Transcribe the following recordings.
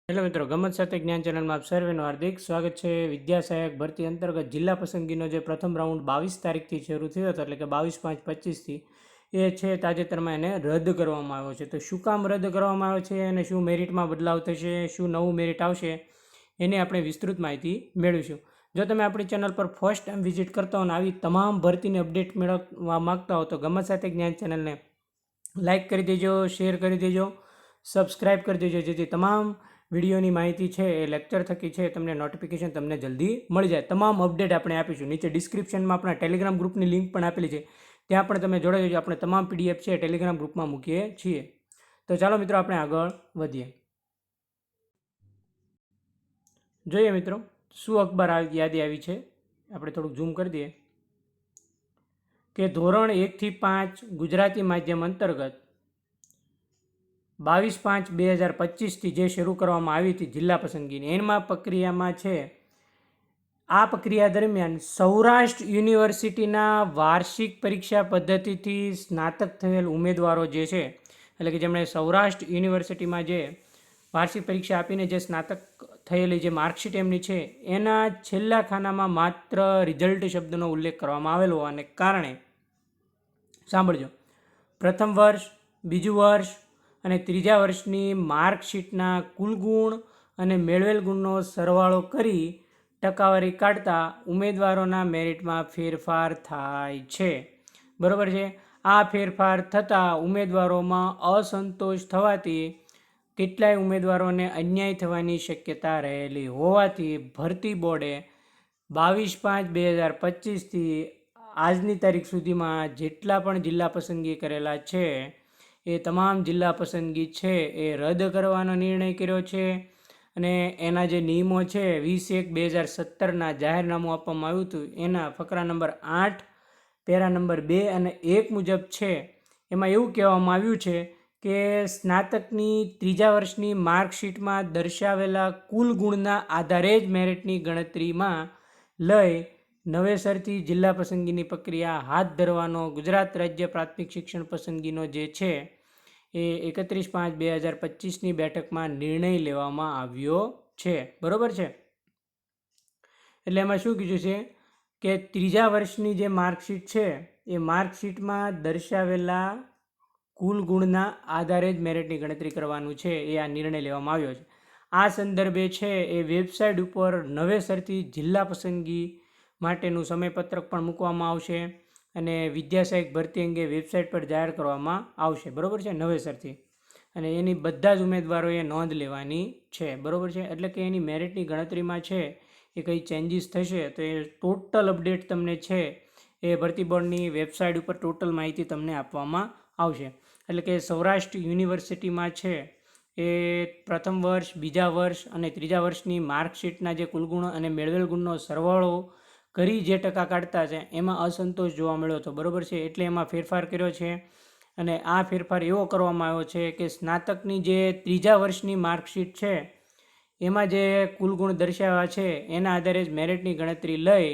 Hello મિત્રો, ગમત સાથે જ્ઞાન ચેનલમાં આપ સર્વેનું હાર્દિક સ્વાગત છે। વિદ્યા સહાયક ભરતી અંતર્ગત જિલ્લા પસંદગીનો જે પ્રથમ રાઉન્ડ 22 તારીખથી શરૂ થયો હતો, એટલે કે 22/5/25થી એ છે તાજેતરમાં એને રદ કરવામાં આવ્યો છે। તો શું કામ રદ કરવામાં આવ્યો છે અને શું મેરિટમાં બદલાવ થશે, શું નવું મેરિટ આવશે, એની આપણે વિસ્તૃત માહિતી મેળવીશું। જો તમે આપણી ચેનલ પર ફર્સ્ટ ટાઈમ વિઝિટ કરતા હો અને આવી તમામ ભરતીની અપડેટ મેળવવા માગતા હો તો ગમત સાથે જ્ઞાન ચેનલને લાઇક કરી દેજો, શેર કરી દેજો, સબસ્ક્રાઈબ કરી દેજો, જેથી તમામ વિડીયોની માહિતી છે એ લેક્ચર થકી છે તમને નોટિફિકેશન તમને જલ્દી મળી જાય। તમામ અપડેટ આપણે આપીશું। નીચે ડિસ્ક્રિપ્શનમાં આપણા ટેલિગ્રામ ગ્રુપની લિંક પણ આપેલી છે, ત્યાં પણ તમે જોડાઈ જજો। આપણે તમામ પીડીએફ છે ટેલિગ્રામ ગ્રુપમાં મૂકીએ છીએ। તો ચાલો મિત્રો, આપણે આગળ વધીએ। જોઈએ મિત્રો, શું અખબાર યાદી આવી છે, આપણે થોડુંક ઝૂમ કરી દઈએ કે ધોરણ 1થી 5 ગુજરાતી માધ્યમ અંતર્ગત 22/5/2025થી જે શરૂ કરવામાં આવી હતી જિલ્લા પસંદગીની, એમાં પ્રક્રિયામાં છે, આ પ્રક્રિયા દરમિયાન સૌરાષ્ટ્ર યુનિવર્સિટીના વાર્ષિક પરીક્ષા પદ્ધતિથી સ્નાતક થયેલ ઉમેદવારો જે છે, એટલે કે જેમણે સૌરાષ્ટ્ર યુનિવર્સિટીમાં જે વાર્ષિક પરીક્ષા આપીને જે સ્નાતક થયેલી જે માર્કશીટ એમની છે, એના છેલ્લા ખાનામાં માત્ર રિઝલ્ટ શબ્દનો ઉલ્લેખ કરવામાં આવેલો હોવાને કારણે સાંભળજો, પ્રથમ વર્ષ, બીજું વર્ષ અને ત્રીજા વર્ષની માર્કશીટના કુલ ગુણ અને મેળવેલ ગુણનો સરવાળો કરી ટકાવારી કાઢતા ઉમેદવારોના મેરિટમાં ફેરફાર થાય છે, બરાબર છે। આ ફેરફાર થતાં ઉમેદવારોમાં અસંતોષ થવાથી કેટલાય ઉમેદવારોને અન્યાય થવાની શક્યતા રહેલી હોવાથી ભરતી બોર્ડે 22/5/2025થી આજની તારીખ સુધીમાં જેટલા પણ જિલ્લા પસંદગી કરેલા છે એ તમામ જિલ્લા પસંદગી છે એ રદ કરવાનો નિર્ણય કર્યો છે। અને એના જે નિયમો છે 20/1/2017ના જાહેરનામું આપવામાં આવ્યું હતું, એના ફકરા નંબર 8 પેરા નંબર 2 અને 1 મુજબ છે, એમાં એવું કહેવામાં આવ્યું છે કે સ્નાતકની ત્રીજા વર્ષની માર્કશીટમાં દર્શાવેલા કુલ ગુણના આધારે જ મેરિટની ગણતરીમાં લઈ નવેસરથી જિલ્લા પસંદગીની પ્રક્રિયા હાથ ધરવાનો ગુજરાત રાજ્ય પ્રાથમિક શિક્ષણ પસંદગીનો જે છે એ 31/5/2025ની બેઠકમાં નિર્ણય લેવામાં આવ્યો છે, બરાબર છે। એટલે એમાં શું કીધું છે કે ત્રીજા વર્ષની જે માર્કશીટ છે એ માર્કશીટમાં દર્શાવેલા કુલ ગુણના આધારે જ મેરિટની ગણતરી કરવાનું છે, એ આ નિર્ણય લેવામાં આવ્યો છે। આ સંદર્ભે છે એ વેબસાઇટ ઉપર નવેસરથી જિલ્લા પસંદગી માટેનું સમયપત્રક પણ મૂકવામાં આવશે અને વિદ્યા સહાયક ભરતી અંગે વેબસાઇટ પર જાહેર કરવામાં આવશે, બરાબર છે, નવેસરથી। અને એની બધા જ ઉમેદવારોએ નોંધ લેવાની છે, બરાબર છે। એટલે કે એની મેરિટની ગણતરીમાં છે એ કંઈ ચેન્જીસ થશે તો એ ટોટલ અપડેટ તમને છે એ ભરતી બોર્ડની વેબસાઇટ ઉપર ટોટલ માહિતી તમને આપવામાં આવશે। એટલે કે સૌરાષ્ટ્ર યુનિવર્સિટીમાં છે એ પ્રથમ વર્ષ, બીજા વર્ષ અને ત્રીજા વર્ષની માર્કશીટના જે કુલ ગુણ અને મેળવેલ ગુણનો સરવાળો કરી જે ટકા કાઢતા છે એમાં અસંતોષ જોવા મળ્યો હતો, બરાબર છે, એટલે એમાં ફેરફાર કર્યો છે। અને આ ફેરફાર એવો કરવામાં આવ્યો છે કે સ્નાતકની જે ત્રીજા વર્ષની માર્કશીટ છે એમાં જે કુલ ગુણ દર્શાવ્યા છે એના આધારે જ મેરિટની ગણતરી લઈ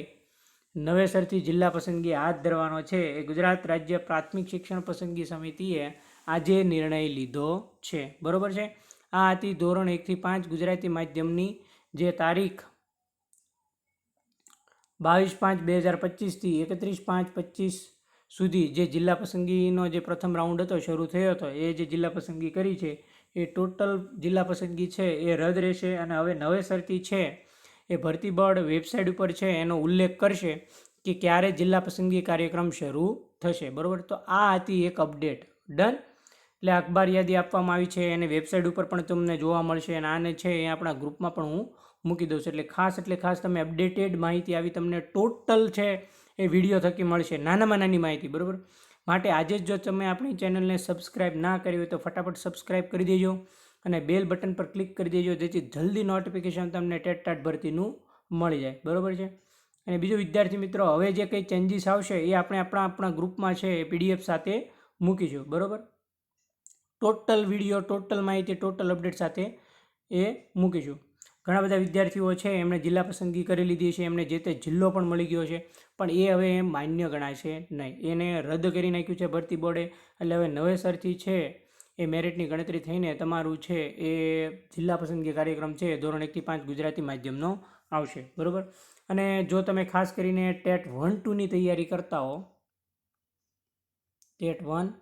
નવેસરથી જિલ્લા પસંદગી હાથ ધરવાનો છે એ ગુજરાત રાજ્ય પ્રાથમિક શિક્ષણ પસંદગી સમિતિએ આજે નિર્ણય લીધો છે, બરાબર છે। આ હતી ધોરણ 1થી 5 ગુજરાતી માધ્યમની જે તારીખ 22/5/2025થી 31/5/25 સુધી જે જિલ્લા પસંદગીનો જે પ્રથમ રાઉન્ડ હતો શરૂ થયો હતો, એ જે જિલ્લા પસંદગી કરી છે એ ટોટલ જિલ્લા પસંદગી છે એ રદ રહેશે અને હવે નવેસરથી છે એ ભરતી બોર્ડ વેબસાઇટ ઉપર છે એનો ઉલ્લેખ કરશે કે ક્યારે જિલ્લા પસંદગી કાર્યક્રમ શરૂ થશે, બરાબર। તો આ હતી એક અપડેટ, ડન। એટલે અખબાર યાદી આપવામાં આવી છે અને વેબસાઇટ ઉપર પણ તમને જોવા મળશે અને આને છે એ આપણા ગ્રુપમાં પણ હું મૂકી દઉં છું। એટલે ખાસ તમે અપડેટેડ માહિતી આવી તમને ટોટલ છે એ વિડીયો થકી મળશે, નાનામાં નાની માહિતી, બરાબર। માટે આજે જ જો તમે આપણી ચેનલને સબસ્ક્રાઈબ ના કરી હોય તો ફટાફટ સબસ્ક્રાઈબ કરી દેજો અને બેલ બટન પર ક્લિક કરી દેજો, જેથી જલ્દી નોટિફિકેશન તમને ટેટ ભરતીનું મળી જાય, બરાબર છે। અને બીજું વિદ્યાર્થી મિત્રો, હવે જે કંઈ ચેન્જીસ આવશે એ આપણે આપણા ગ્રુપમાં છે એ પીડીએફ સાથે મૂકીશું, બરાબર। ટોટલ વિડીયો, ટોટલ માહિતી, ટોટલ અપડેટ સાથે એ મૂકીશું। ઘણા બધા વિદ્યાર્થીઓ છે એમણે જિલ્લા પસંદગી કરી લીધી છે, એમને જે તે જિલ્લો પણ મળી ગયો છે, પણ એ હવે માન્ય ગણાય છે નહીં, એને રદ કરી નાખ્યું છે ભરતી બોર્ડે। એટલે હવે નવેસરથી છે એ મેરિટની ગણતરી થઈને તમારું છે એ જિલ્લા પસંદગી કાર્યક્રમ છે ધોરણ 1 થી 5 ગુજરાતી માધ્યમનો આવશે. બરાબર. અને જો તમે ખાસ કરીને ટેટ 1-2ની તૈયારી કરતા હો, ટેટ 1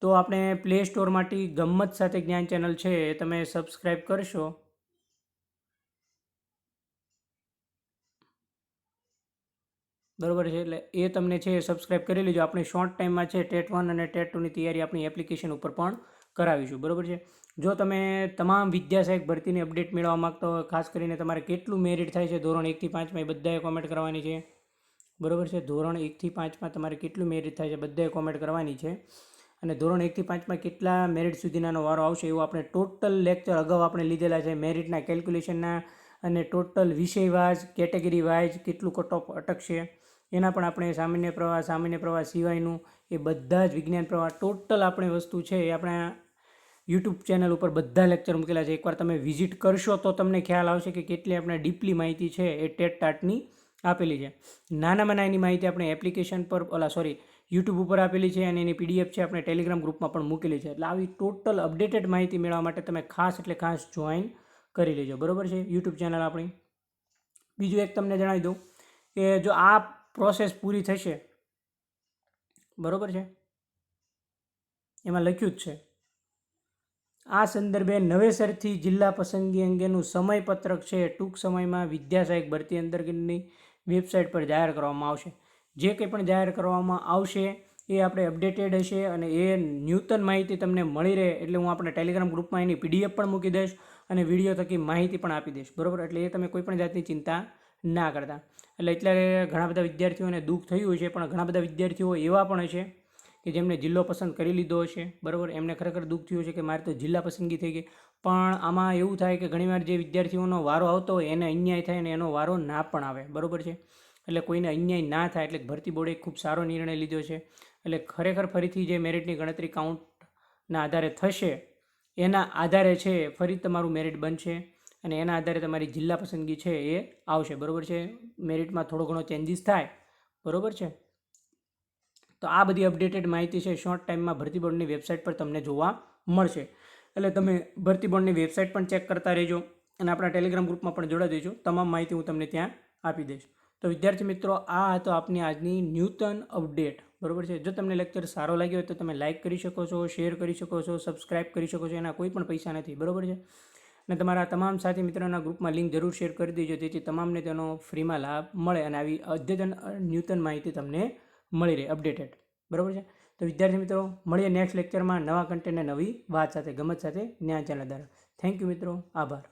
તો આપણે પ્લે સ્ટોરમાંથી ગમ્મત સાથે જ્ઞાન ચેનલ છે એ તમે સબસ્ક્રાઈબ કરશો. બરાબર છે, એટલે એ તમને છે સબસ્ક્રાઈબ કરી લેજો. આપણે શોર્ટ ટાઈમમાં છે ટેટ 1 અને ટેટ 2ની તૈયારી આપણી એપ્લિકેશન ઉપર પણ કરાવીશું. બરાબર છે. જો તમે તમામ વિદ્યા સહાયક ભરતીની અપડેટ મેળવવા માગતા હોય, ખાસ કરીને તમારે કેટલું મેરિટ થાય છે ધોરણ 1 થી 5માં, એ બધાએ કોમેન્ટ કરવાની છે. બરાબર છે. ધોરણ 1 થી 5માં તમારે કેટલું મેરિટ થાય છે બધાએ કોમેન્ટ કરવાની છે. અને ધોરણ 1 થી 5માં કેટલા મેરિટ સુધીનાનો વારો આવશે એવું આપણે ટોટલ લેક્ચર અગાઉ આપણે લીધેલા છે. મેરિટના કેલ્ક્યુલેશનના અને ટોટલ વિષય વાઇઝ, કેટેગરી વાઇઝ કેટલું કટ ઓફ અટકશે એના પણ આપણે સામાન્ય પ્રવાહ સિવાયનું એ બધા જ વિજ્ઞાન પ્રવાહ ટોટલ આપણે વસ્તુ છે એ આપણા યુટ્યુબ ચેનલ ઉપર બધા લેક્ચર મૂકેલા છે. એકવાર તમે વિઝિટ કરશો તો તમને ખ્યાલ આવશે કે કેટલી આપણે ડીપલી માહિતી છે એ ટેટ ટાટની આપેલી છે. નાનામાં નાની માહિતી આપણે એપ્લિકેશન પર યુટ્યુબ ઉપર આપેલી છે અને એની PDF છે આપણે ટેલિગ્રામ ગ્રુપમાં પણ મૂકેલી છે. એટલે આવી ટોટલ અપડેટેડ માહિતી મેળવવા માટે તમે ખાસ જોઈન કરી લેજો. બરાબર છે યુટ્યુબ ચેનલ આપણી. બીજું એક તમને જણાવી દઉં કે જો આ પ્રોસેસ પૂરી થશે, બરાબર છે, એમાં લખ્યું જ છે આ સંદર્ભે નવેસરથી જિલ્લા પસંદગી અંગેનું સમયપત્રક છે ટૂંક સમયમાં વિદ્યા સહાયક ભરતી અંતર્ગતની વેબસાઇટ પર જાહેર કરવામાં આવશે. જે કંઈ પણ જાહેર કરવામાં આવશે એ આપણે અપડેટેડ હશે અને એ ન્યૂતન માહિતી તમને મળી રહે એટલે હું આપણે ટેલિગ્રામ ગ્રુપમાં એની PDF પણ મૂકી દઈશ અને વિડીયો થકી માહિતી પણ આપી દઈશ. બરાબર. એટલે એ તમે કોઈ પણ જાતની ચિંતા ના કરતા. એટલે ઘણા બધા વિદ્યાર્થીઓને દુઃખ થયું છે, પણ ઘણા બધા વિદ્યાર્થીઓ એવા પણ છે કે જેમને જિલ્લો પસંદ કરી લીધો હશે. બરાબર. એમને ખરેખર દુઃખ થયું છે કે મારે તો જિલ્લા પસંદગી થઈ ગઈ. પણ આમાં એવું થાય કે ઘણીવાર જે વિદ્યાર્થીઓનો વારો આવતો હોય એને અન્યાય થાય અને એનો વારો ના પણ આવે. બરાબર છે. એટલે કોઈને અન્યાય ના થાય એટલે ભરતી બોર્ડે ખૂબ સારો નિર્ણય લીધો છે. એટલે ખરેખર ફરીથી જે મેરિટની ગણતરી કાઉન્ટના આધારે થશે એના આધારે છે ફરી તમારું મેરિટ બનશે અને એના આધારે તમારી જિલ્લા પસંદગી છે એ આવશે. બરાબર છે. મેરિટમાં થોડો ઘણો ચેન્જીસ થાય. બરાબર છે. તો આ બધી અપડેટેડ માહિતી છે શોર્ટ ટાઈમમાં ભરતી બોર્ડની વેબસાઇટ પર તમને જોવા મળશે. એટલે તમે ભરતી બોર્ડની વેબસાઇટ પણ ચેક કરતા રહેજો અને આપણા ટેલિગ્રામ ગ્રુપમાં પણ જોડાઈ દેજો. તમામ માહિતી હું તમને ત્યાં આપી દઈશ. તો વિદ્યાર્થી મિત્રો, આ હતો આપની આજની ન્યૂતન અપડેટ. બરાબર છે. જો તમને લેક્ચર સારો લાગ્યો હોય તો તમે લાઇક કરી શકો છો, શેર કરી શકો છો, સબસ્ક્રાઇબ કરી શકો છો. એના કોઈ પણ પૈસા નથી. બરાબર છે. અને તમારા તમામ સાથી મિત્રોના ગ્રુપમાં લિંક જરૂર શેર કરી દેજો જેથી તમામને તેનો ફ્રીમાં લાભ મળે અને આવી અદ્યતન ન્યૂતન માહિતી તમને મળી રહે અપડેટેડ. બરાબર છે. તો વિદ્યાર્થી મિત્રો, મળીએ નેક્સ્ટ લેક્ચરમાં નવા કન્ટેન્ટ અને નવી વાત સાથે, ગમત સાથે, જ્ઞાન ચેનલ દ્વારા. થેન્ક યુ મિત્રો. આભાર.